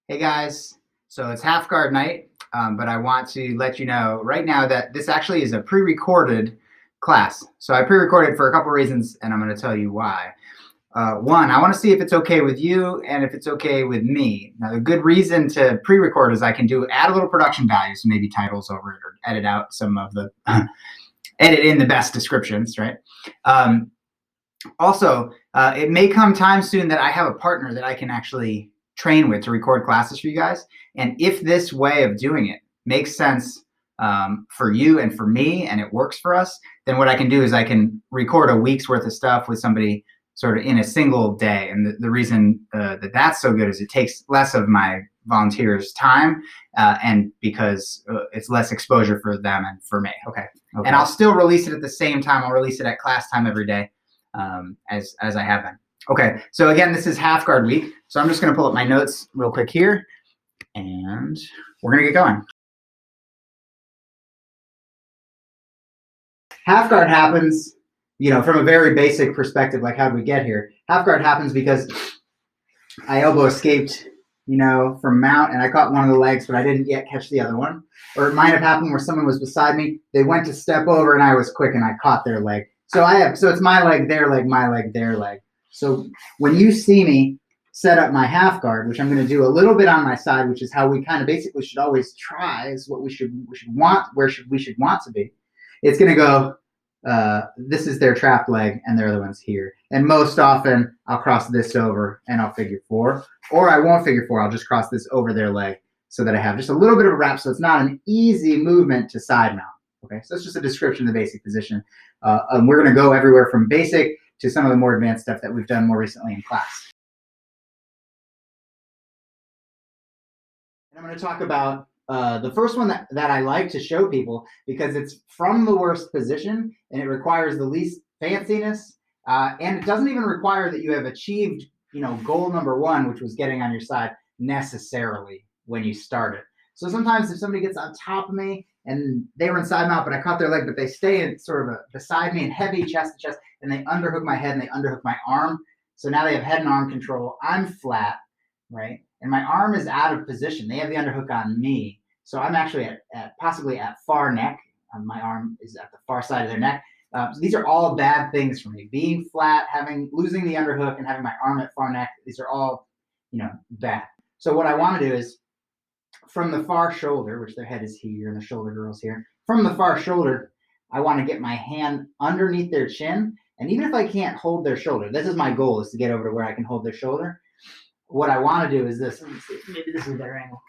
Hey guys, so it's half guard night, but I want to let you know right now that this actually is a pre-recorded class. So I pre-recorded for a couple reasons, and I'm going to tell you why. One, I want to see if it's okay with you and if it's okay with me. Now, the good reason to pre-record is I can add a little production value, so maybe titles over it or edit out some of the, edit in the best descriptions, right? Also, it may come time soon that I have a partner that I can actually train with to record classes for you guys. And if this way of doing it makes sense for you and for me, and it works for us, then what I can do is I can record a week's worth of stuff with somebody sort of in a single day. And the reason that that's so good is it takes less of my volunteers' time, and because it's less exposure for them and for me. Okay. And I'll still release it at the same time. I'll release it at class time every day, as I have been. Okay, so again, this is half guard week. So I'm just gonna pull up my notes real quick here, and we're gonna get going. Half guard happens, from a very basic perspective, like how did we get here? Half guard happens because I elbow escaped, from mount, and I caught one of the legs, but I didn't yet catch the other one. Or it might have happened where someone was beside me, they went to step over, and I was quick, and I caught their leg. So it's my leg, their leg, my leg, their leg. So when you see me set up my half guard, which I'm going to do a little bit on my side, which is how we kind of basically should always try, is what we should want, we should want to be. It's going to go, this is their trapped leg, and their other one's here. And most often, I'll cross this over, and I'll figure four. Or I won't figure four, I'll just cross this over their leg so that I have just a little bit of a wrap, so it's not an easy movement to side mount. Okay, so it's just a description of the basic position. We're going to go everywhere from basic to some of the more advanced stuff that we've done more recently in class. And I'm going to talk about the first one that I like to show people because it's from the worst position and it requires the least fanciness, and it doesn't even require that you have achieved, goal number one, which was getting on your side necessarily when you started. So sometimes if somebody gets on top of me and they were in side mount, but I caught their leg, but they stay in sort of beside me and heavy chest to chest, and they underhook my head and they underhook my arm. So now they have head and arm control. I'm flat, right? And my arm is out of position. They have the underhook on me. So I'm actually possibly at far neck. My arm is at the far side of their neck. So these are all bad things for me. Being flat, losing the underhook, and having my arm at far neck, these are all, bad. So what I want to do is, from the far shoulder, which their head is here and the shoulder girl's here, from the far shoulder, I want to get my hand underneath their chin. And even if I can't hold their shoulder, this is my goal, is to get over to where I can hold their shoulder. What I want to do is this. Let me see, maybe this is their angle.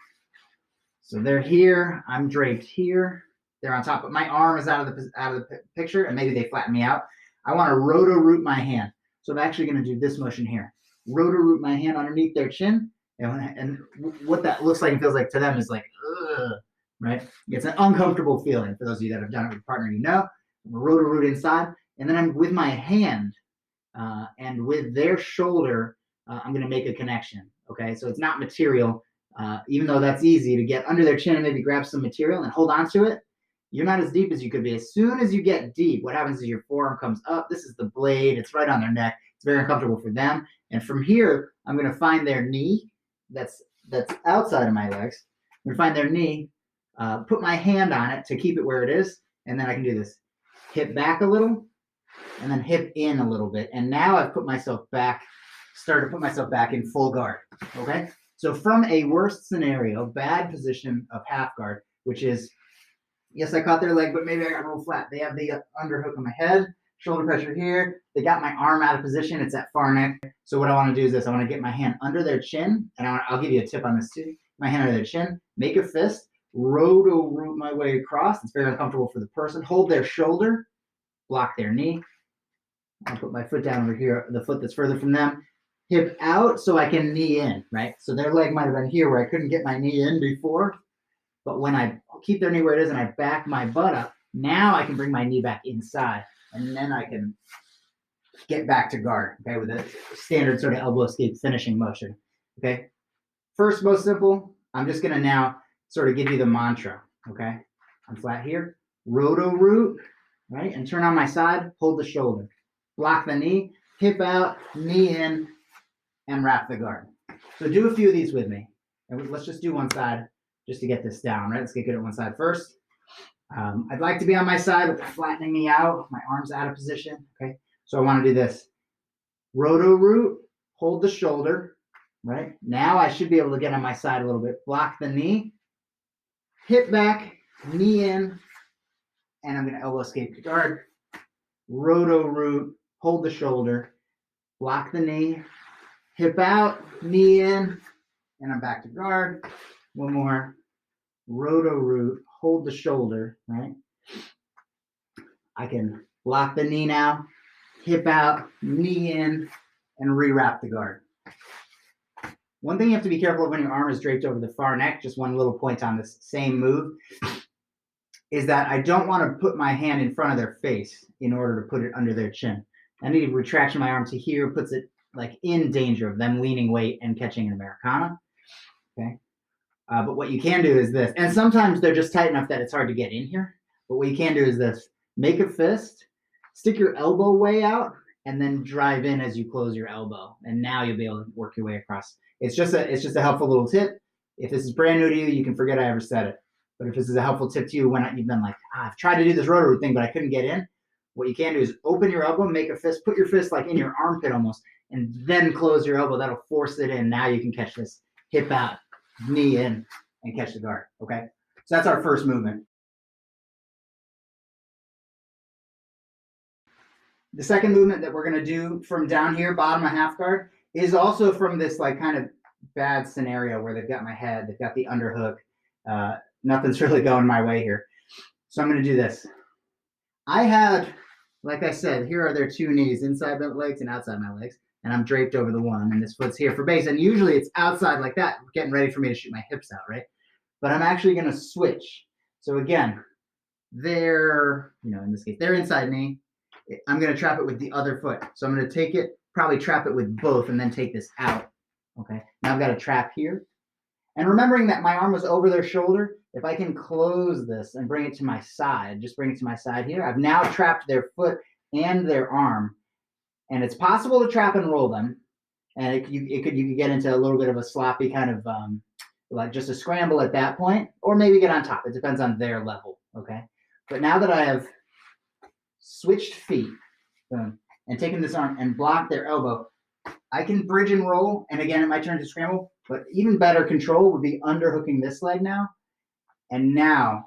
So they're here, I'm draped here, they're on top, but my arm is out of the picture, and maybe they flatten me out. I want to roto-root my hand. So I'm actually going to do this motion here. Roto-root my hand underneath their chin, and what that looks like and feels like to them is like, ugh, right? It's an uncomfortable feeling. For those of you that have done it with your partner, I'm roto-root inside, and then I'm with my hand and with their shoulder, I'm going to make a connection, okay? So it's not material, even though that's easy to get under their chin and maybe grab some material and hold on to it. You're not as deep as you could be. As soon as you get deep, what happens is your forearm comes up. This is the blade. It's right on their neck. It's very uncomfortable for them. And from here, I'm going to find their knee that's outside of my legs. I'm going to find their knee, put my hand on it to keep it where it is, and then I can do this. Hip back a little, and then hip in a little bit. And now I've put myself back, started to put myself back in full guard, okay? So from a worst scenario, bad position of half guard, which is, yes, I caught their leg, but maybe I got a little flat. They have the underhook on my head, shoulder pressure here. They got my arm out of position. It's at far neck. So what I want to do is this. I want to get my hand under their chin, and I'll give you a tip on this too. My hand under their chin, make a fist, roto-root my way across. It's very uncomfortable for the person. Hold their shoulder, block their knee. I'll put my foot down over here, the foot that's further from them. Hip out so I can knee in, right? So their leg might have been here where I couldn't get my knee in before. But when I keep their knee where it is and I back my butt up, now I can bring my knee back inside. And then I can get back to guard, okay, with a standard sort of elbow escape finishing motion, okay? First, most simple, I'm just going to now sort of give you the mantra, okay? I'm flat here, roto-root, right? And turn on my side, hold the shoulder. Block the knee, hip out, knee in, and wrap the guard. So do a few of these with me. And let's just do one side just to get this down, right? Let's get good at one side first. I'd like to be on my side, but they're flattening me out. My arm's out of position, okay? So I want to do this. Roto root, hold the shoulder, right? Now I should be able to get on my side a little bit. Block the knee, hip back, knee in, and I'm going to elbow escape to guard. Roto root, hold the shoulder, block the knee, hip out, knee in, and I'm back to guard. One more. Roto root, hold the shoulder, right? I can block the knee now, hip out, knee in, and rewrap the guard. One thing you have to be careful of when your arm is draped over the far neck, just one little point on this same move, is that I don't want to put my hand in front of their face in order to put it under their chin. Any retraction of my arm to here puts it like in danger of them leaning weight and catching an Americana. Okay. But what you can do is this, and sometimes they're just tight enough that it's hard to get in here. But what you can do is this: make a fist, stick your elbow way out, and then drive in as you close your elbow. And now you'll be able to work your way across. It's just a helpful little tip. If this is brand new to you, you can forget I ever said it. But if this is a helpful tip to you when you've been like, I've tried to do this roto root thing, but I couldn't get in, what you can do is open your elbow, make a fist, put your fist like in your armpit almost, and then close your elbow. That'll force it in. Now you can catch this hip out, knee in, and catch the guard, okay? So that's our first movement. The second movement that we're gonna do from down here, bottom of half guard, is also from this like kind of bad scenario where they've got my head, they've got the underhook, nothing's really going my way here. So I'm gonna do this. I had, like I said, here are their two knees, inside my legs and outside my legs, and I'm draped over the one, and this foot's here for base, and usually it's outside like that, getting ready for me to shoot my hips out, right? But I'm actually gonna switch. So again, they're, in this case, they're inside knee. I'm gonna trap it with the other foot. So I'm gonna take it, probably trap it with both, and then take this out, okay? Now I've got a trap here. And remembering that my arm was over their shoulder, if I can close this and bring it to my side, just bring it to my side here, I've now trapped their foot and their arm. And it's possible to trap and roll them. And you could get into a little bit of a sloppy kind of like just a scramble at that point, or maybe get on top. It depends on their level, okay? But now that I have switched feet, boom, and taken this arm and blocked their elbow, I can bridge and roll, and again, it might turn to scramble, but even better control would be underhooking this leg now. And now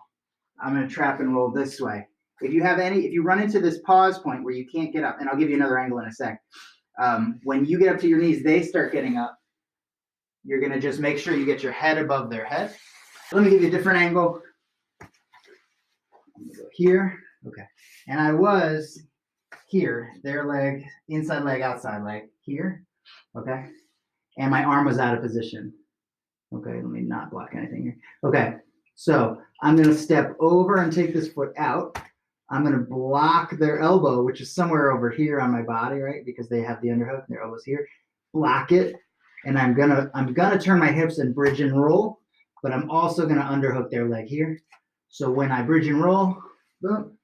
I'm gonna trap and roll this way. If you run into this pause point where you can't get up, and I'll give you another angle in a sec, when you get up to your knees, they start getting up. You're gonna just make sure you get your head above their head. Let me give you a different angle. I'm gonna go here, okay. And I was here, their leg, inside leg, outside leg, here, okay? And my arm was out of position. Okay, let me not block anything here. Okay, so I'm gonna step over and take this foot out. I'm gonna block their elbow, which is somewhere over here on my body, right? Because they have the underhook, their elbow's here. Block it, and I'm gonna turn my hips and bridge and roll, but I'm also gonna underhook their leg here. So when I bridge and roll, boom,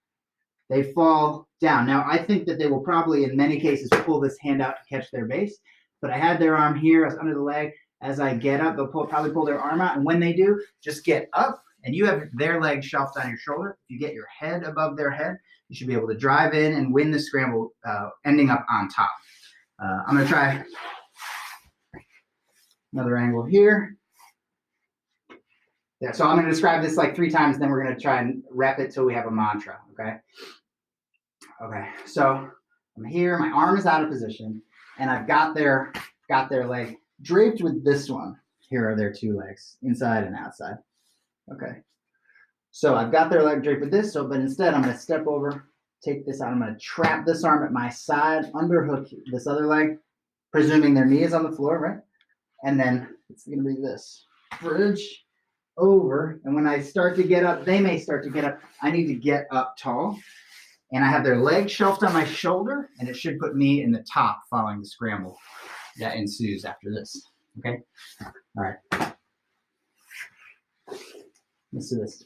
they fall down. Now I think that they will probably, in many cases, pull this hand out to catch their base, but I had their arm here, I was under the leg. As I get up, they'll probably pull their arm out, and when they do, just get up, and you have their leg shelved on your shoulder. If you get your head above their head, you should be able to drive in and win the scramble, ending up on top. I'm gonna try another angle here. Yeah, so I'm gonna describe this like 3 times, then we're gonna try and rep it till we have a mantra, okay? Okay, so I'm here, my arm is out of position, and I've got their leg draped with this one. Here are their 2 legs, inside and outside. Okay. So I've got their leg draped with this, but instead I'm gonna step over, take this out, I'm gonna trap this arm at my side, underhook this other leg, presuming their knee is on the floor, right? And then it's gonna be this. Bridge over, and when I start to get up, they may start to get up. I need to get up tall. And I have their leg shelved on my shoulder, and it should put me in the top following the scramble that ensues after this, okay? All right. Let's do this.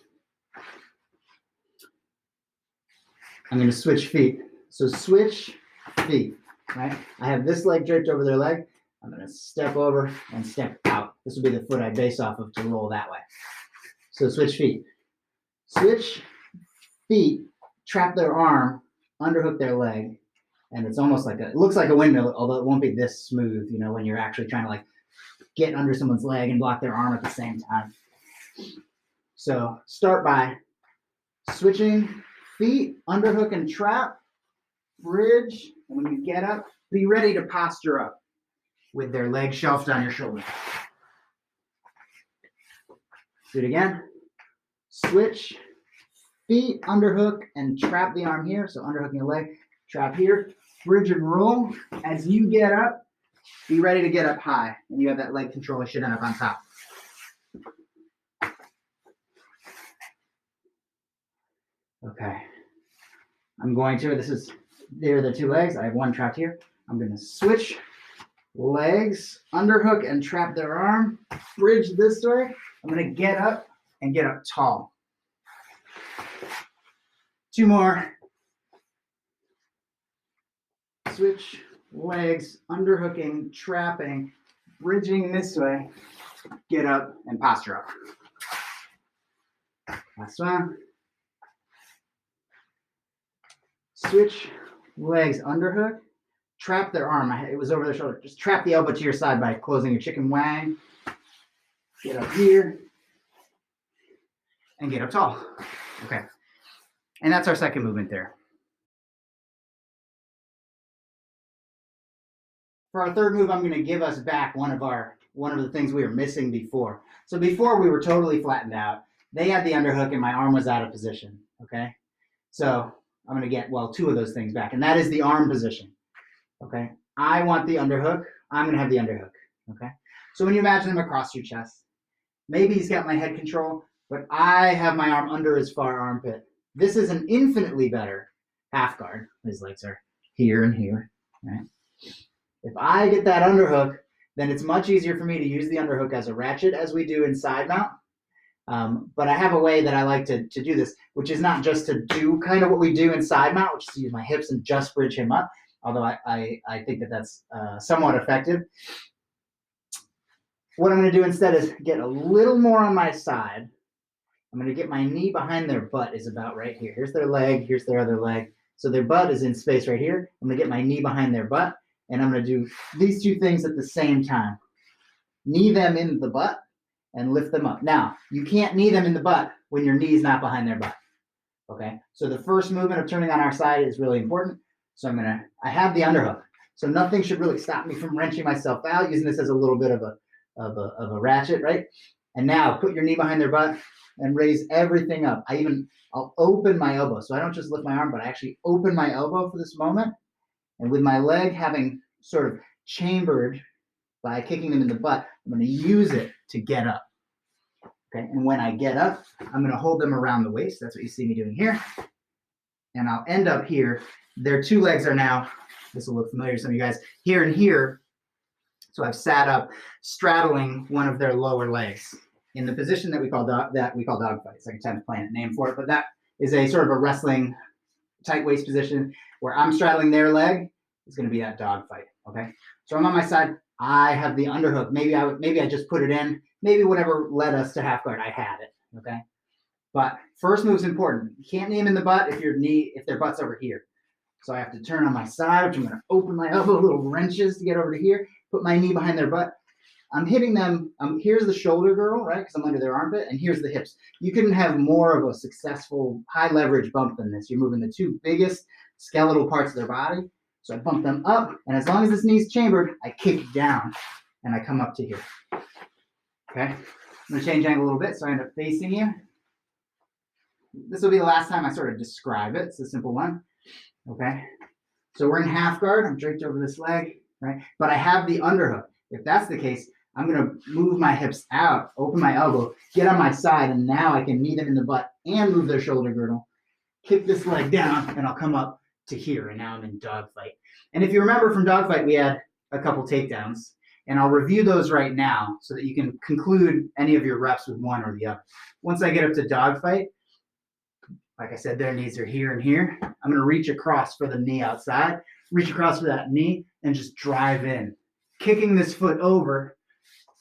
I'm gonna switch feet. So switch feet, right? I have this leg draped over their leg. I'm going to step over and step out. This will be the foot I base off of to roll that way. So switch feet. Switch feet, trap their arm, underhook their leg, and it's almost like it looks like a windmill, although it won't be this smooth, you know, when you're actually trying to like get under someone's leg and block their arm at the same time. So start by switching feet, underhook and trap, bridge, and when you get up, be ready to posture up with their leg shelved on your shoulder. Do it again. Switch feet, underhook, and trap the arm here. So underhooking the leg, trap here, bridge and roll. As you get up, be ready to get up high. And you have that leg control. It should end up on top. Okay. I'm going to, there are the two legs. I have one trapped here. I'm going to switch legs, underhook and trap their arm, bridge this way. I'm going to get up and get up tall. Two more. Switch legs, underhooking, trapping, bridging this way, get up and posture up. Last one. Switch legs, underhook, trap their arm. It was over their shoulder. Just trap the elbow to your side by closing your chicken wing. Get up here and get up tall. Okay. And that's our second movement there. For our third move, I'm going to give us back one of the things we were missing before. So before we were totally flattened out. They had the underhook and my arm was out of position. Okay. So I'm going to get, well, two of those things back, and that is the arm position. Okay. I want the underhook. I'm going to have the underhook. Okay. So when you imagine him across your chest, maybe he's got my head control, but I have my arm under his far armpit. This is an infinitely better half guard. His legs are here and here. Right? If I get that underhook, then it's much easier for me to use the underhook as a ratchet as we do in side mount. But I have a way that I like to do this, which is not just to do kind of what we do in side mount, which is to use my hips and just bridge him up, although I think that that's somewhat effective. What I'm going to do instead is get a little more on my side. I'm going to get my knee behind their butt is about right here. Here's their leg. Here's their other leg. So their butt is in space right here. I'm going to get my knee behind their butt, and I'm going to do these two things at the same time. Knee them in the butt and lift them up. Now, you can't knee them in the butt when your knee's not behind their butt. Okay? So the first movement of turning on our side is really important. So I have the underhook. So nothing should really stop me from wrenching myself out, using this as a little bit of a ratchet, right? And now put your knee behind their butt and raise everything up. I'll open my elbow. So I don't just lift my arm, but I actually open my elbow for this moment. And with my leg having sort of chambered by kicking them in the butt, I'm going to use it to get up. Okay, and when I get up, I'm going to hold them around the waist. That's what you see me doing here. And I'll end up here. Their two legs are now, this will look familiar to some of you guys, here and here. So I've sat up, straddling one of their lower legs in the position that we call dogfight. It's like a 10th planet name for it, but that is a sort of a wrestling tight waist position where I'm straddling their leg. It's going to be that dogfight. Okay, so I'm on my side. I have the underhook. Maybe I just put it in. Maybe whatever led us to half guard, I had it. Okay, but first move's important. You can't knee them in the butt if their butt's over here. So I have to turn on my side, which I'm going to open my elbow, little wrenches to get over to here. Put my knee behind their butt. I'm hitting them. Here's the shoulder girdle, right? Because I'm under their armpit, and here's the hips. You couldn't have more of a successful high leverage bump than this. You're moving the two biggest skeletal parts of their body. So I bump them up, and as long as this knee's chambered, I kick down, and I come up to here. Okay? I'm going to change angle a little bit, so I end up facing you. This will be the last time I sort of describe it. It's a simple one. Okay? So we're in half guard. I'm draped over this leg, right? But I have the underhook. If that's the case, I'm going to move my hips out, open my elbow, get on my side, and now I can knee them in the butt and move their shoulder girdle, kick this leg down, and I'll come up to here, and now I'm in dogfight. And if you remember from dogfight, we had a couple takedowns, and I'll review those right now so that you can conclude any of your reps with one or the other. Once I get up to dogfight, like I said, their knees are here and here. I'm going to reach across for the knee outside, reach across for that knee, and just drive in. kicking this foot over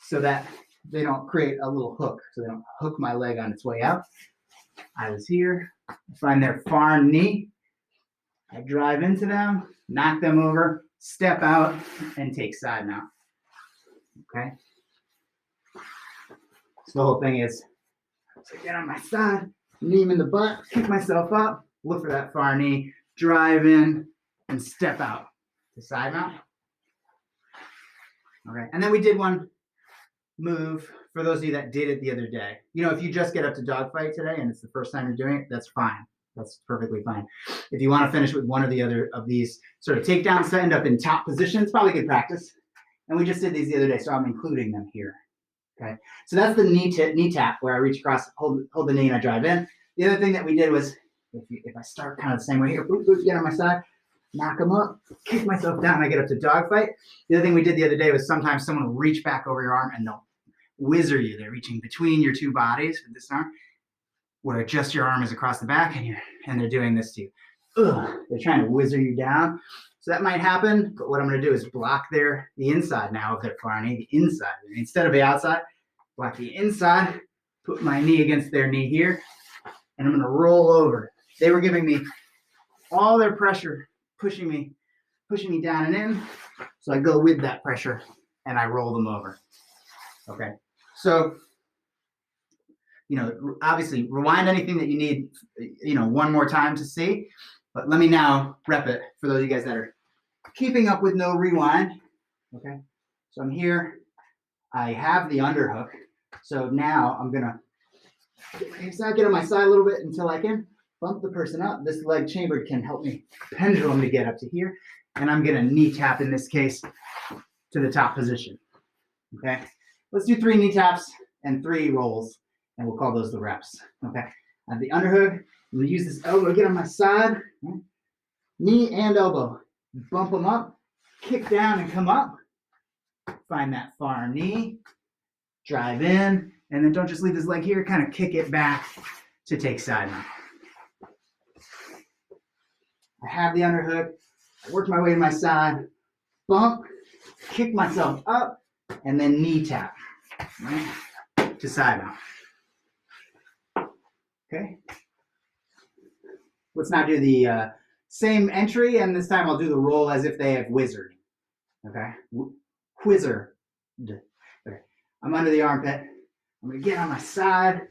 so that they don't create a little hook, so they don't hook my leg on its way out. I was here, I find their far knee, I drive into them, knock them over, step out, and take side mount. Okay? So the whole thing is, so get on my side, knee in the butt, kick myself up, look for that far knee, drive in, and step out to side mount. Okay, and then we did one move for those of you that did it the other day. You know, if you just get up to Dogfight today and it's the first time you're doing it, that's fine. That's perfectly fine. If you want to finish with one or the other of these sort of takedowns to end up in top position, it's probably good practice. And we just did these the other day, so I'm including them here. Okay, so that's the knee tap where I reach across, hold the knee, and I drive in. The other thing that we did was, if I start kind of the same way here, get on my side, knock them up, kick myself down, and I get up to Dogfight. The other thing we did the other day was sometimes someone will reach back over your arm and they'll whizzer you. They're reaching between your two bodies with this arm, where just your arm is across the back, and they're doing this to you. They're trying to whizzer you down. So that might happen, but what I'm going to do is block the inside now of their far knee, the inside. Instead of the outside, block the inside, put my knee against their knee here, and I'm going to roll over. They were giving me all their pressure, pushing me down and in, so I go with that pressure, and I roll them over. Okay, so, you know, obviously rewind anything that you need, you know, one more time to see, but let me now rep it for those of you guys that are keeping up with no rewind. Okay, so I'm here, I have the underhook, so now I'm gonna get on my side a little bit until I can bump the person up. This leg chamber can help me pendulum to get up to here, and I'm gonna knee tap in this case to the top position. Okay, let's do 3 knee taps and 3 rolls, and we'll call those the reps. Okay, I have the underhook. I'm gonna use this elbow to get on my side, knee and elbow, bump them up, kick down and come up, find that far knee, drive in, and then don't just leave this leg here, kind of kick it back to take side mount. I have the underhook, I work my way to my side, bump, kick myself up, and then knee tap, right, to side mount. Okay. Let's now do the same entry, and this time I'll do the roll as if they have whizzered. Okay, whizzer. Okay. I'm under the armpit. I'm gonna get on my side,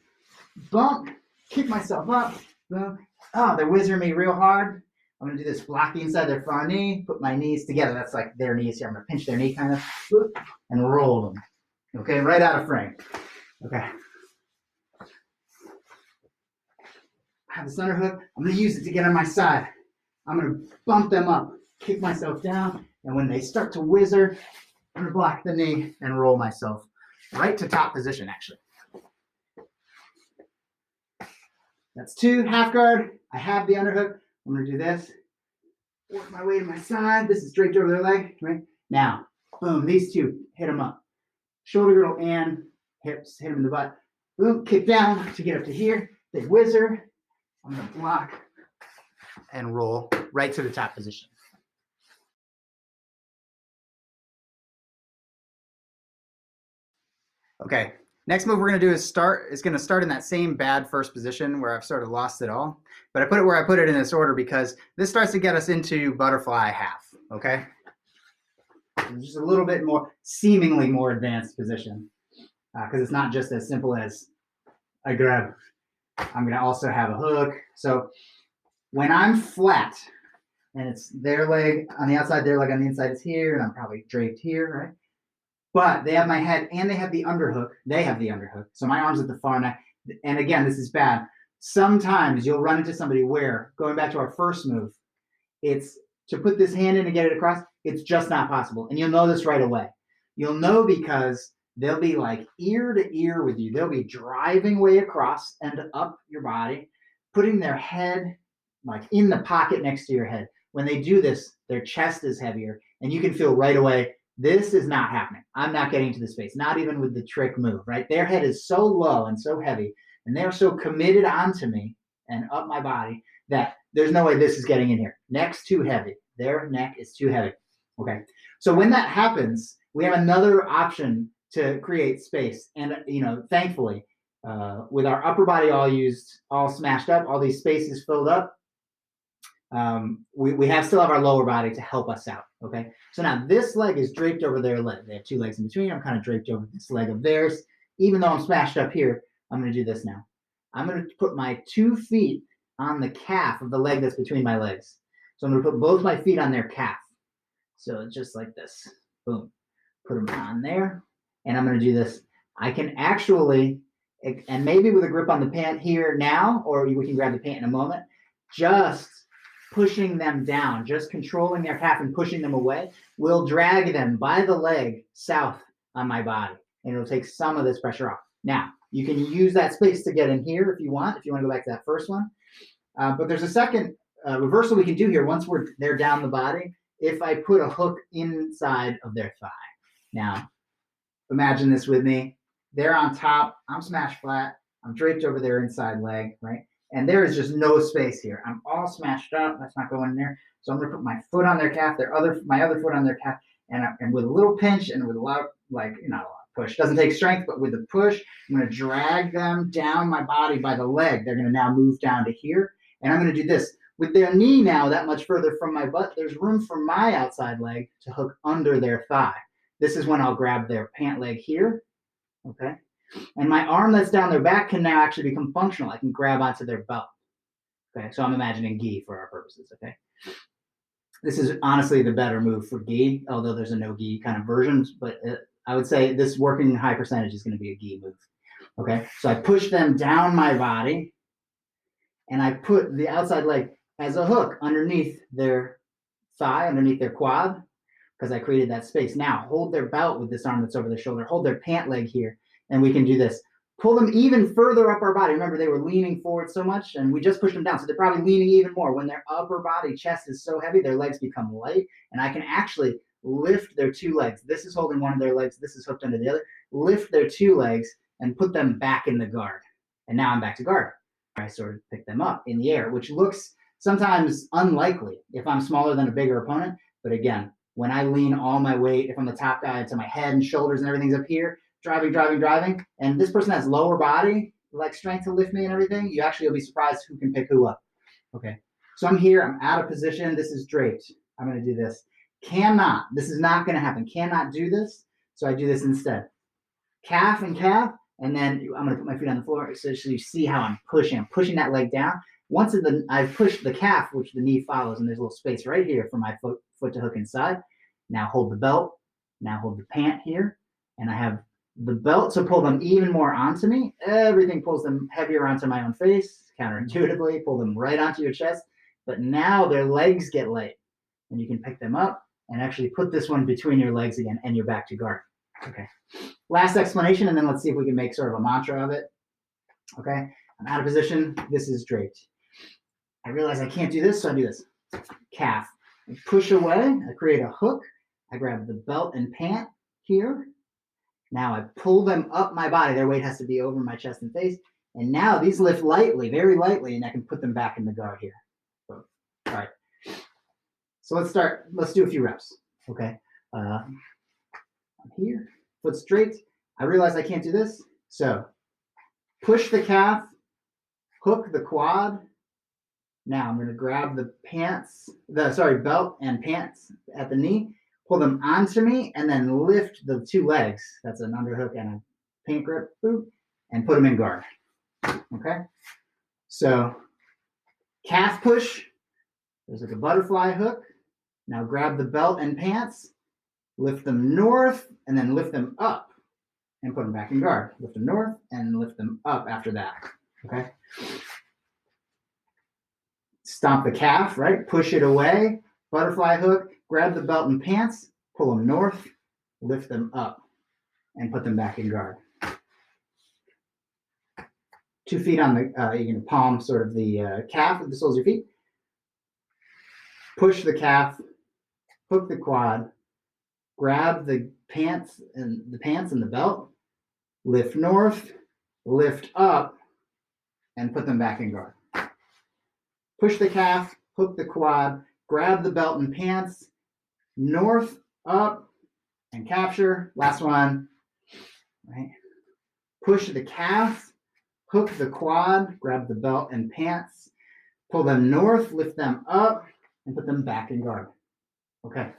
bump, kick myself up. Boom. Oh, they're whizzering me real hard. I'm gonna do this, block the inside of their front knee, put my knees together. That's like their knees here. I'm gonna pinch their knee kind of, and roll them. Okay, right out of frame. Okay. I have this underhook. I'm going to use it to get on my side. I'm going to bump them up, kick myself down, and when they start to whizzer, I'm going to block the knee and roll myself right to top position, actually. That's 2, half guard. I have the underhook. I'm going to do this. Work my way to my side. This is draped over their leg, right? Now, boom, these 2, hit them up. Shoulder girdle and hips, hit them in the butt. Boom, kick down to get up to here. They whizzer. I'm going to block and roll right to the top position. Okay, next move we're going to do is going to start in that same bad first position where I've sort of lost it all. But I put it where I put it in this order because this starts to get us into butterfly half, okay? Just a little bit more, seemingly more advanced position because it's not just as simple as I grab. I'm going to also have a hook. So when I'm flat and it's their leg on the outside, their leg on the inside is here, and I'm probably draped here, right? But they have my head and they have the underhook. They have the underhook. So my arm's at the far neck. And again, this is bad. Sometimes you'll run into somebody where, going back to our first move, it's to put this hand in and get it across, it's just not possible. And you'll know this right away. You'll know because they'll be like ear to ear with you. They'll be driving way across and up your body, putting their head like in the pocket next to your head. When they do this, their chest is heavier, and you can feel right away, this is not happening. I'm not getting to the space, not even with the trick move, right? Their head is so low and so heavy, and they're so committed onto me and up my body that there's no way this is getting in here. Neck's too heavy. Their neck is too heavy. Okay. So when that happens, we have another option to create space. And, thankfully, with our upper body all used, all smashed up, all these spaces filled up, we still have our lower body to help us out. Okay, so now this leg is draped over their leg. They have two legs in between. I'm kind of draped over this leg of theirs. Even though I'm smashed up here, I'm going to do this now. I'm going to put my 2 feet on the calf of the leg that's between my legs. So I'm going to put both my feet on their calf. So just like this. Boom. Put them on there. And I'm going to do this. I can actually, and maybe with a grip on the pant here now, or we can grab the pant in a moment, just pushing them down, just controlling their calf and pushing them away will drag them by the leg south on my body. And it'll take some of this pressure off. Now, you can use that space to get in here if you want to go back to that first one. But there's a second reversal we can do here once they're down the body. If I put a hook inside of their thigh. Now, imagine this with me. They're on top. I'm smashed flat. I'm draped over their inside leg, right? And there is just no space here. I'm all smashed up. That's not going in there. So I'm going to put my foot on their calf, my other foot on their calf, and with a little pinch and with a lot, not a lot of push. Doesn't take strength, but with the push, I'm going to drag them down my body by the leg. They're going to now move down to here. And I'm going to do this. With their knee now that much further from my butt, there's room for my outside leg to hook under their thigh. This is when I'll grab their pant leg here, okay? And my arm that's down their back can now actually become functional. I can grab onto their belt, okay? So I'm imagining gi for our purposes, okay? This is honestly the better move for gi, although there's a no gi kind of version, but I would say this working high percentage is going to be a gi move, okay? So I push them down my body, and I put the outside leg as a hook underneath their thigh, underneath their quad, because I created that space. Now, hold their belt with this arm that's over their shoulder. Hold their pant leg here, and we can do this. Pull them even further up our body. Remember, they were leaning forward so much, and we just pushed them down, so they're probably leaning even more. When their upper body chest is so heavy, their legs become light, and I can actually lift their 2 legs. This is holding one of their legs. This is hooked under the other. Lift their 2 legs and put them back in the guard. And now I'm back to guard. I sort of pick them up in the air, which looks sometimes unlikely if I'm smaller than a bigger opponent. But again, when I lean all my weight, if I'm the top guy, to my head and shoulders and everything's up here, driving, and this person has lower body, like strength to lift me and everything, you'll be surprised who can pick who up. Okay, so I'm here, I'm out of position, this is draped. I'm gonna do this. This is not gonna happen, cannot do this, so I do this instead. Calf and calf, and then I'm gonna put my feet on the floor so you see how I'm pushing that leg down. Once I've pushed the calf, which the knee follows, and there's a little space right here for my foot to hook inside. Now hold the belt, now hold the pant here, and I have the belt to pull them even more onto me. Everything pulls them heavier onto my own face, counterintuitively, pull them right onto your chest. But now their legs get light, and you can pick them up and actually put this one between your legs again, and you're back to guard. Okay. Last explanation, and then let's see if we can make sort of a mantra of it. Okay. I'm out of position. This is draped. I realize I can't do this, so I do this. Calf. I push away. I create a hook. I grab the belt and pant here. Now I pull them up my body. Their weight has to be over my chest and face. And now these lift lightly, very lightly, and I can put them back in the guard here. So, all right. So let's start. Let's do a few reps. Okay. I'm here. Foot straight. I realize I can't do this. So push the calf, hook the quad. Now I'm going to grab the belt and pants at the knee, pull them onto me, and then lift the 2 legs. That's an underhook and a pant grip, boop, and put them in guard. Okay? So calf push. There's like a butterfly hook. Now grab the belt and pants, lift them north, and then lift them up and put them back in guard. Lift them north and lift them up after that. Okay? Stomp the calf, right? Push it away. Butterfly hook. Grab the belt and pants. Pull them north. Lift them up. And put them back in guard. 2 feet on the, you can palm sort of the calf with the soles of your feet. Push the calf. Hook the quad. Grab the pants and the belt. Lift north. Lift up. And put them back in guard. Push the calf, hook the quad, grab the belt and pants, north, up, and capture. Last one, right? Push the calf, hook the quad, grab the belt and pants, pull them north, lift them up, and put them back in guard. Okay.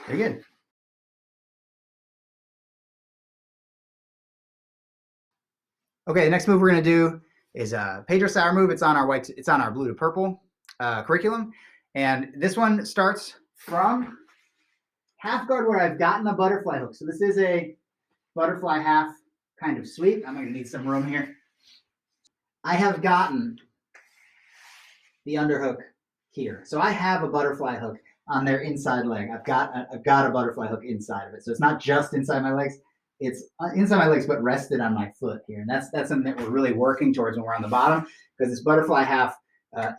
Very good. Okay, the next move we're going to do is a Pedro Sauer move. It's on our blue to purple curriculum. And this one starts from half guard where I've gotten a butterfly hook. So this is a butterfly half kind of sweep. I'm going to need some room here. I have gotten the underhook here. So I have a butterfly hook on their inside leg. I've got a butterfly hook inside of it. So it's not just inside my legs. It's inside my legs, but rested on my foot here. And that's something that we're really working towards when we're on the bottom, because this butterfly half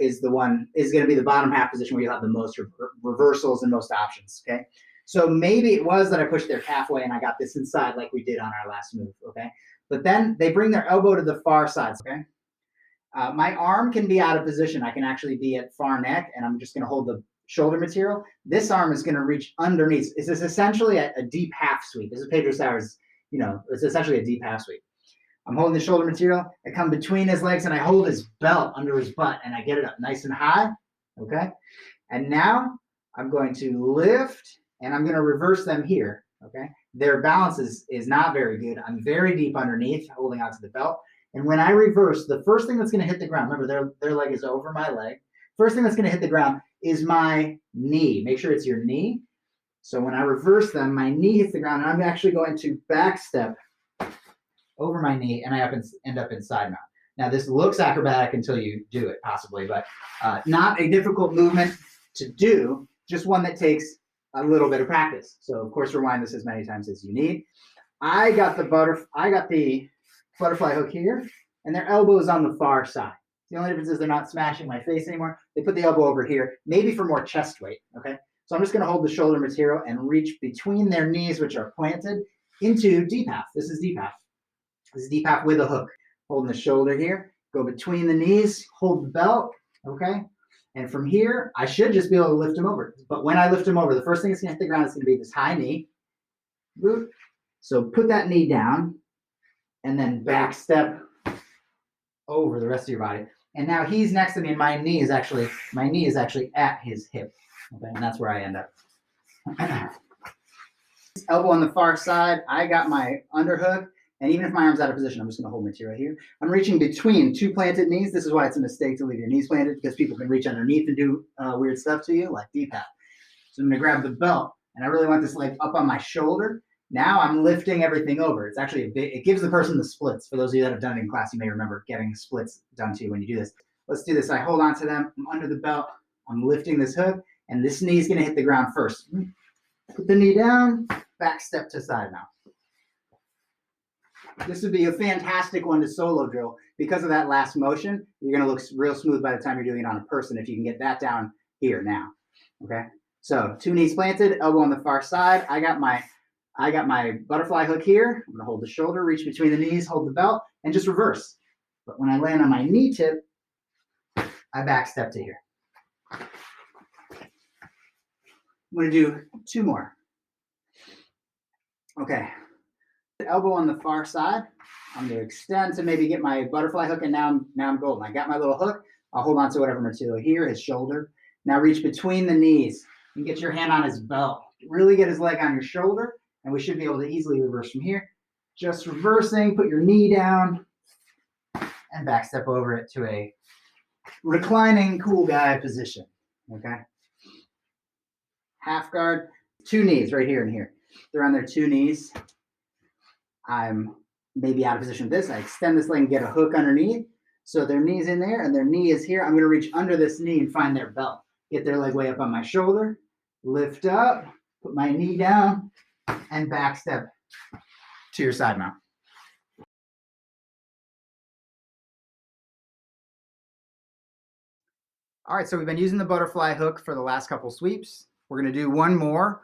is going to be the bottom half position where you'll have the most reversals and most options. Okay. So maybe it was that I pushed their calf away and I got this inside like we did on our last move. Okay. But then they bring their elbow to the far side. Okay. My arm can be out of position. I can actually be at far neck, and I'm just going to hold the shoulder material. This arm is going to reach underneath. This is essentially a deep half sweep. This is Pedro Sauer's, it's essentially a deep half sweep. I'm holding the shoulder material. I come between his legs, and I hold his belt under his butt, and I get it up nice and high, okay? And now I'm going to lift, and I'm going to reverse them here, okay? Their balance is not very good. I'm very deep underneath, holding onto the belt. And when I reverse, the first thing that's going to hit the ground, remember their leg is over my leg. First thing that's going to hit the ground is my knee. Make sure it's your knee. So when I reverse them, my knee hits the ground, and I'm actually going to back step over my knee, and I end up inside mount. Now this looks acrobatic until you do it, possibly, but not a difficult movement to do, just one that takes a little bit of practice. So of course, rewind this as many times as you need. I got the butterfly hook here, and their elbow is on the far side. The only difference is they're not smashing my face anymore. They put the elbow over here, maybe for more chest weight, okay? So I'm just going to hold the shoulder material and reach between their knees, which are planted, into deep half. This is deep half. This is deep half with a hook. Holding the shoulder here, go between the knees, hold the belt, okay? And from here, I should just be able to lift him over. But when I lift him over, the first thing that's going to hit the ground is going to be this high knee. So put that knee down, and then back step over the rest of your body. And now he's next to me, and my knee is actually at his hip. Okay, and that's where I end up. Elbow on the far side. I got my underhook, and even if my arm's out of position, I'm just going to hold material here. I'm reaching between two planted knees. This is why it's a mistake to leave your knees planted, because people can reach underneath and do weird stuff to you, like deep half. So I'm going to grab the belt, and I really want this leg up on my shoulder. Now I'm lifting everything over. It's actually it gives the person the splits. For those of you that have done it in class, you may remember getting the splits done to you when you do this. Let's do this. I hold on to them. I'm under the belt. I'm lifting this hook, and this knee is going to hit the ground first. Put the knee down, back step to side now. This would be a fantastic one to solo drill. Because of that last motion, you're going to look real smooth by the time you're doing it on a person if you can get that down here now. Okay? So 2 knees planted, elbow on the far side. I got my butterfly hook here. I'm going to hold the shoulder, reach between the knees, hold the belt, and just reverse. But when I land on my knee tip, I back step to here. I'm going to do 2 more. Okay. Elbow on the far side. I'm going to extend to maybe get my butterfly hook, and now I'm golden. I got my little hook. I'll hold on to whatever material here, his shoulder. Now reach between the knees and get your hand on his belt. Really get his leg on your shoulder, and we should be able to easily reverse from here. Just reversing, put your knee down, and back step over it to a reclining cool guy position, okay? Half guard, 2 knees right here and here. They're on their 2 knees. I'm maybe out of position with this. I extend this leg and get a hook underneath. So their knee's in there, and their knee is here. I'm going to reach under this knee and find their belt. Get their leg way up on my shoulder, lift up, put my knee down, and back step to your side mount. All right, so we've been using the butterfly hook for the last couple sweeps. We're going to do one more,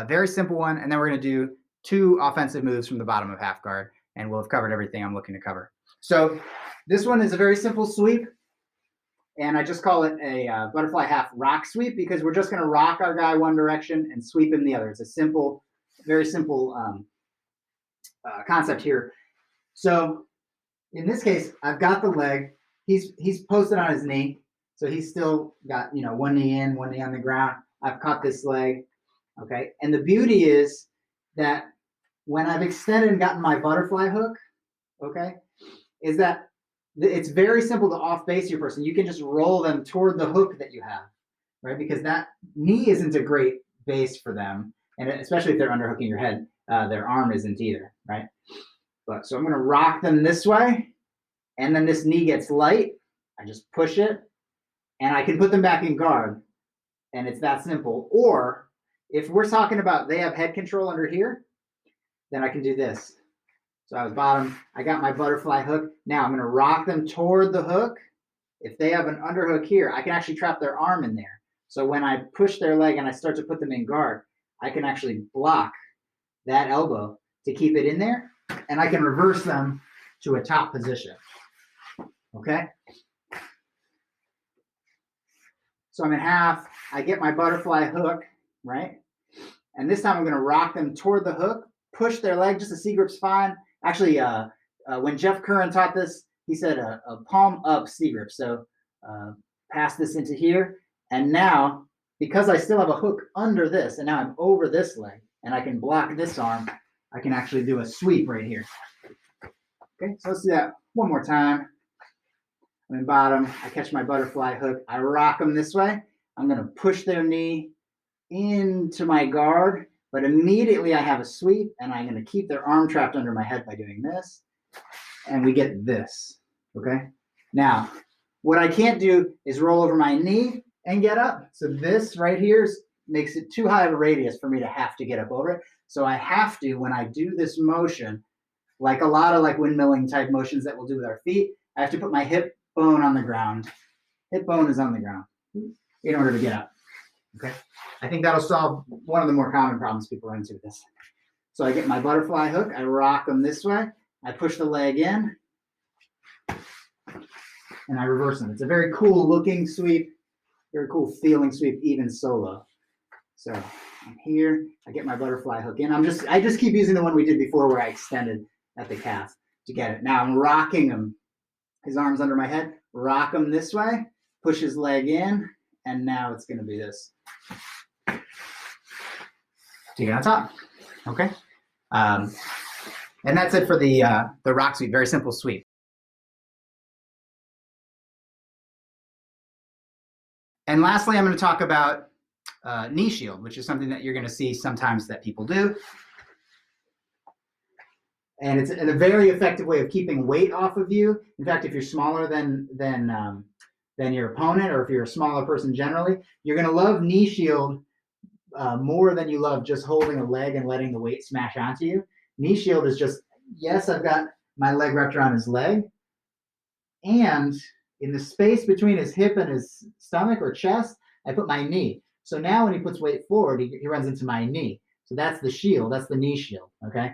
very simple one, and then we're going to do 2 offensive moves from the bottom of half guard, and we'll have covered everything I'm looking to cover. So this one is a very simple sweep, And I just call it a butterfly half rock sweep because we're just going to rock our guy one direction and sweep him the other. It's a simple, very simple concept here. So in this case, I've got the leg. He's posted on his knee. So he's still got, one knee in, one knee on the ground. I've caught this leg. Okay. And the beauty is that when I've extended and gotten my butterfly hook, okay, is that it's very simple to off base your person. You can just roll them toward the hook that you have, right? Because that knee isn't a great base for them. And especially if they're underhooking your head, their arm isn't either, right? But so I'm going to rock them this way. And then this knee gets light. I just push it and I can put them back in guard. And it's that simple. Or if we're talking about they have head control under here, then I can do this. So I was bottom. I got my butterfly hook. Now I'm going to rock them toward the hook. If they have an underhook here, I can actually trap their arm in there. So when I push their leg and I start to put them in guard, I can actually block that elbow to keep it in there. And I can reverse them to a top position. Okay? So I'm in half. I get my butterfly hook, right? And this time I'm going to rock them toward the hook, push their leg, just a C grip's fine. Actually, when Jeff Curran taught this, he said a palm up C grip. So pass this into here. And now, because I still have a hook under this, and now I'm over this leg, and I can block this arm, I can actually do a sweep right here. Okay, so let's do that one more time. I'm in bottom. I catch my butterfly hook. I rock them this way. I'm going to push their knee into my guard. But immediately I have a sweep, and I'm going to keep their arm trapped under my head by doing this. And we get this, okay? Now, what I can't do is roll over my knee and get up. So this right here makes it too high of a radius for me to have to get up over it. So I have to, when I do this motion, like a lot of windmilling type motions that we'll do with our feet, I have to put my hip bone on the ground. Hip bone is on the ground in order to get up. Okay, I think that'll solve one of the more common problems people run into with this. So I get my butterfly hook, I rock them this way, I push the leg in, and I reverse them. It's a very cool looking sweep, very cool feeling sweep, even solo. So I'm here, I get my butterfly hook in. I just keep using the one we did before where I extended at the calf to get it. Now I'm rocking him, his arms under my head, rock him this way, push his leg in, and now it's going to be this. To get on top, okay? And that's it for the rock sweep, very simple sweep. And lastly, I'm going to talk about knee shield, which is something that you're going to see sometimes that people do. And it's a very effective way of keeping weight off of you. In fact, if you're smaller than your opponent, or if you're a smaller person generally, you're going to love knee shield more than you love just holding a leg and letting the weight smash onto you. Knee shield is just, yes, I've got my leg wrapped around his leg, and in the space between his hip and his stomach or chest, I put my knee. So now when he puts weight forward, he runs into my knee. So that's the shield, that's the knee shield, okay?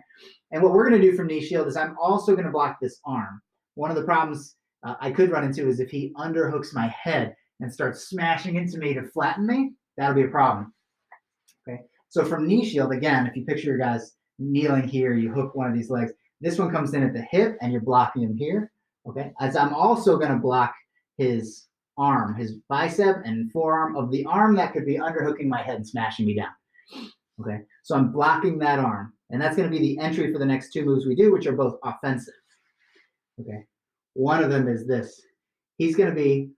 And what we're going to do from knee shield is I'm also going to block this arm. One of the problems I could run into is if he underhooks my head and starts smashing into me to flatten me, that'll be a problem. Okay, so from knee shield, again, if you picture your guys kneeling here, you hook one of these legs. This one comes in at the hip, and you're blocking him here. Okay, as I'm also going to block his arm, his bicep and forearm of the arm that could be underhooking my head and smashing me down. Okay, so I'm blocking that arm, and that's going to be the entry for the next two moves we do, which are both offensive. Okay, one of them is this. He's going to be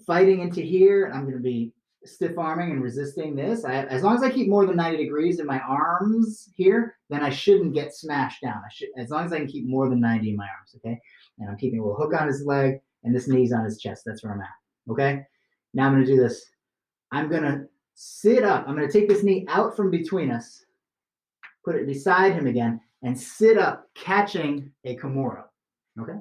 fighting into here, and I'm going to be stiff arming and resisting this. As long as I keep more than 90 degrees in my arms here, then I shouldn't get smashed down. As long as I can keep more than 90 in my arms, okay? And I'm keeping a little hook on his leg, and this knee's on his chest. That's where I'm at, okay? Now I'm going to do this. I'm going to sit up. I'm going to take this knee out from between us, put it beside him again, and sit up, catching a Kimura, okay?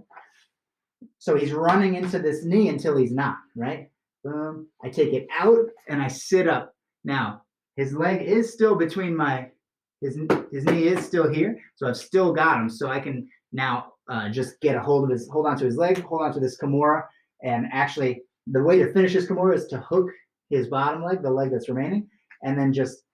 So he's running into this knee until he's not, right? Boom. I take it out and I sit up. Now, his leg is still between his knee is still here, so I've still got him. So I can now just get hold onto his leg, hold onto this Kimura, and actually The way to finish his Kimura is to hook his bottom leg, the leg that's remaining, and then just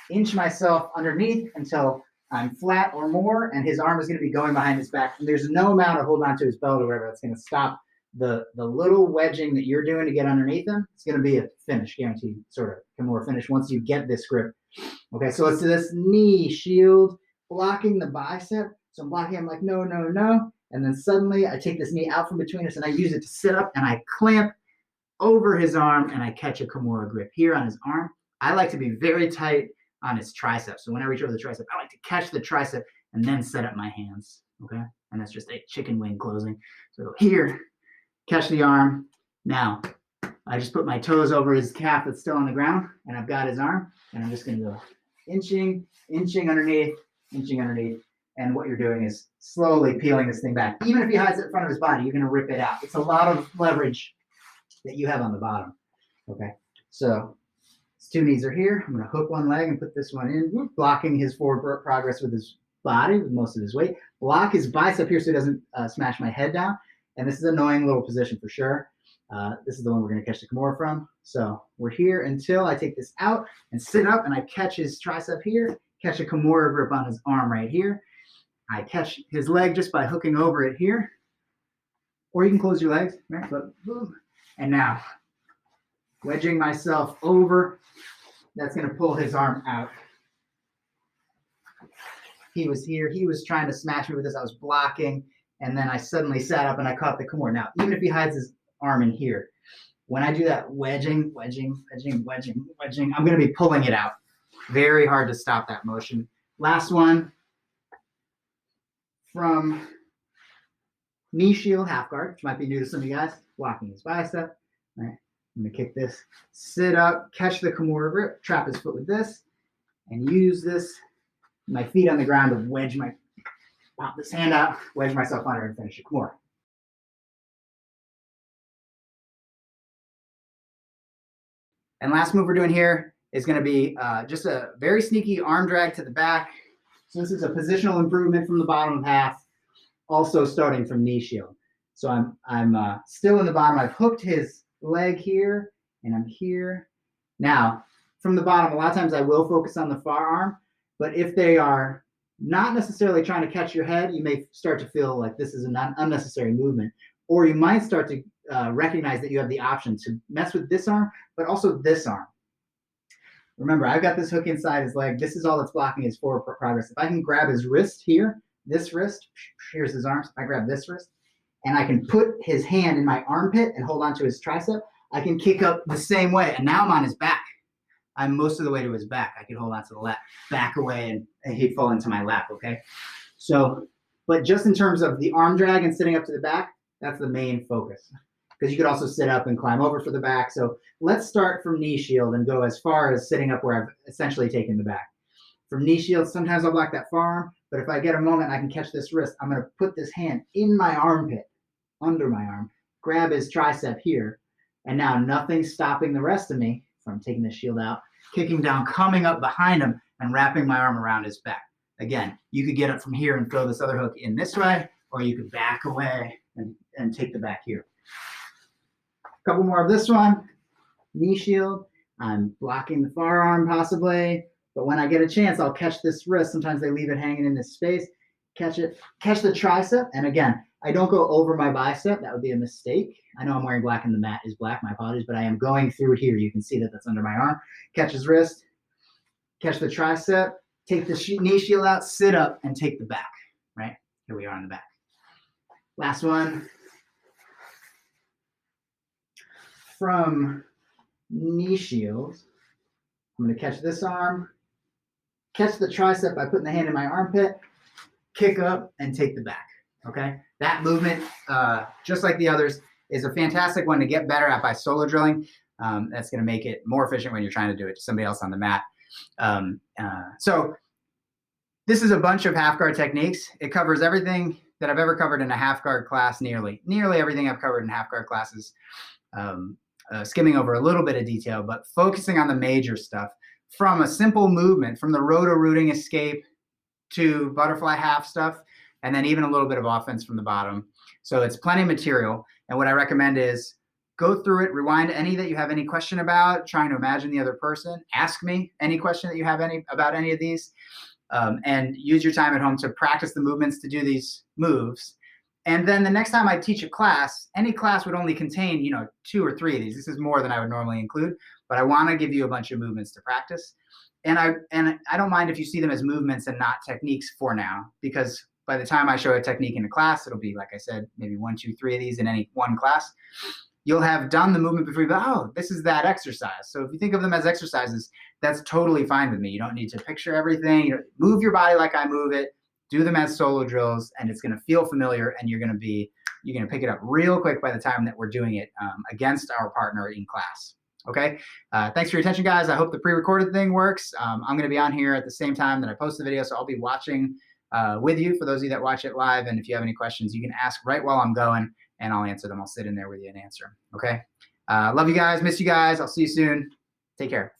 inch myself underneath until I'm flat or more, and his arm is going to be going behind his back. And there's no amount of holding onto his belt or whatever that's going to stop the little wedging that you're doing to get underneath him. It's going to be a finish, guaranteed sort of Kimura finish once you get this grip. Okay, so let's do this knee shield, blocking the bicep. So I'm blocking him like, no, no, no. And then suddenly I take this knee out from between us and I use it to sit up and I clamp over his arm and I catch a Kimura grip here on his arm. I like to be very tight on his tricep. So when I reach over the tricep, I like to catch the tricep and then set up my hands, okay? And that's just a chicken wing closing. So here, catch the arm. Now, I just put my toes over his calf that's still on the ground, and I've got his arm, and I'm just gonna go inching, inching underneath, and what you're doing is slowly peeling this thing back. Even if he hides it in front of his body, you're gonna rip it out. It's a lot of leverage that you have on the bottom, okay? So his two knees are here. I'm gonna hook one leg and put this one in, blocking his forward progress with his body, with most of his weight. Block his bicep here so he doesn't smash my head down. And this is an annoying little position for sure. This is the one we're gonna catch the Kimura from. So we're here until I take this out and sit up and I catch his tricep here, catch a Kimura grip on his arm right here. I catch his leg just by hooking over it here. Or you can close your legs, right? But boom. And now, wedging myself over, that's gonna pull his arm out. He was here, he was trying to smash me with this, I was blocking, and then I suddenly sat up and I caught the Kimura. Now, even if he hides his arm in here, when I do that wedging, I'm gonna be pulling it out. Very hard to stop that motion. Last one, from knee shield half guard, which might be new to some of you guys, blocking his bicep. All right, I'm gonna kick this, sit up, catch the Kimura grip, trap his foot with this, and use this, my feet on the ground to wedge my, pop this hand out, wedge myself under and finish a Kimura. And last move we're doing here is gonna be just a very sneaky arm drag to the back. So this is a positional improvement from the bottom of half, also starting from knee shield. So I'm still in the bottom. I've hooked his leg here, and I'm here. Now, from the bottom, a lot of times I will focus on the far arm, but if they are not necessarily trying to catch your head, you may start to feel like this is an unnecessary movement, or you might start to recognize that you have the option to mess with this arm, but also this arm. Remember, I've got this hook inside his leg. This is all that's blocking his forward progress. If I can grab his wrist here, this wrist, here's his arm. So if I grab this wrist, and I can put his hand in my armpit and hold onto his tricep, I can kick up the same way. And now I'm on his back. I'm most of the way to his back. I can hold onto the lap, back away, and he'd fall into my lap, okay? So, but just in terms of the arm drag and sitting up to the back, that's the main focus. Because you could also sit up and climb over for the back. So let's start from knee shield and go as far as sitting up where I've essentially taken the back. From knee shield, sometimes I'll block that far arm, but if I get a moment, I can catch this wrist. I'm gonna put this hand in my armpit, under my arm, grab his tricep here, and now nothing's stopping the rest of me from taking the shield out, kicking down, coming up behind him, and wrapping my arm around his back. Again, you could get up from here and throw this other hook in this way, or you could back away and take the back here. A couple more of this one, knee shield. I'm blocking the far arm possibly, but when I get a chance, I'll catch this wrist. Sometimes they leave it hanging in this space. Catch it, catch the tricep. And again, I don't go over my bicep. That would be a mistake. I know I'm wearing black and the mat is black, my apologies, but I am going through here. You can see that that's under my arm. Catch his wrist, catch the tricep, take the knee shield out, sit up, and take the back, right? Here we are on the back. Last one. From knee shield, I'm going to catch this arm, catch the tricep by putting the hand in my armpit, kick up, and take the back, okay? That movement, just like the others, is a fantastic one to get better at by solo drilling. That's going to make it more efficient when you're trying to do it to somebody else on the mat. So this is a bunch of half guard techniques. It covers everything that I've ever covered in a half guard class, nearly everything I've covered in half guard classes. Skimming over a little bit of detail, but focusing on the major stuff, from a simple movement, from the roto-rooting escape to butterfly half stuff, and then even a little bit of offense from the bottom. So it's plenty of material. And what I recommend is go through it, rewind any that you have any question about, trying to imagine the other person, ask me any question that you have about any of these, and use your time at home to practice the movements to do these moves. And then the next time I teach a class, any class would only contain, 2 or 3 of these. This is more than I would normally include, but I want to give you a bunch of movements to practice. And I don't mind if you see them as movements and not techniques for now, because by the time I show a technique in a class, it'll be, like I said, maybe 1, 2, 3 of these in any one class. You'll have done the movement before you go, oh, this is that exercise. So if you think of them as exercises, that's totally fine with me. You don't need to picture everything. Move your body like I move it. Do them as solo drills, and it's going to feel familiar, and you're going to pick it up real quick by the time that we're doing it against our partner in class. Okay. Thanks for your attention, guys. I hope the pre-recorded thing works. I'm going to be on here at the same time that I post the video, so I'll be watching with you for those of you that watch it live. And if you have any questions, you can ask right while I'm going, and I'll answer them. I'll sit in there with you and answer them. Okay. Love you guys. Miss you guys. I'll see you soon. Take care.